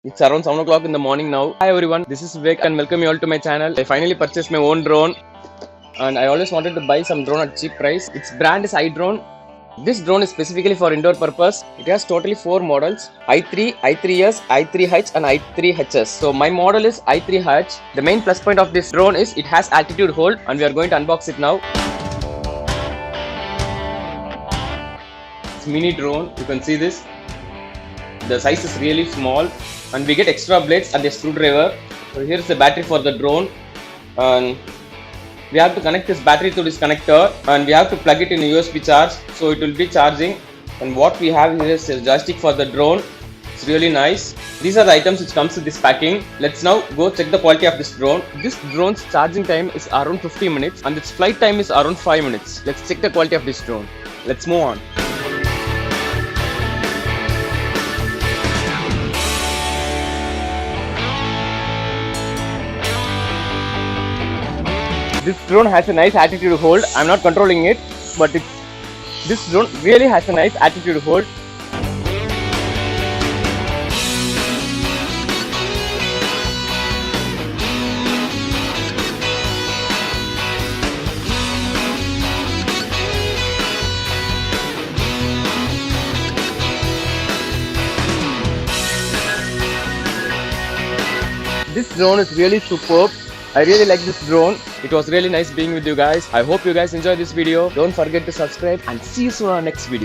It's around 7 o'clock in the morning now. Hi everyone, this is Vivek and welcome you all to my channel. I finally purchased my own drone and I always wanted to buy some drone at cheap price. Its brand is iDrone. This drone is specifically for indoor purpose. It has totally 4 models: I3, I3h, I3h and I3hs. So my model is I3h. The main plus point of this drone is it has altitude hold and we are going to unbox it now. It's mini drone, you can see this. The size is really small and we get extra blades and a screwdriver. So here's the battery for the drone and we have to connect this battery to this connector and we have to plug it in a USB charge so it will be charging. And what we have here is a joystick for the drone. It's really nice. These are the items which comes with this packing. Let's now go check the quality of this drone. This drone's charging time is around 50 minutes and its flight time is around 5 minutes. Let's check the quality of this drone. Let's move on. This drone has a nice attitude hold. I'm not controlling it, but this drone really has a nice attitude hold. This drone is really superb. I really like this drone. It was really nice being with you guys. I hope you guys enjoyed this video. Don't forget to subscribe and see you soon on our next video.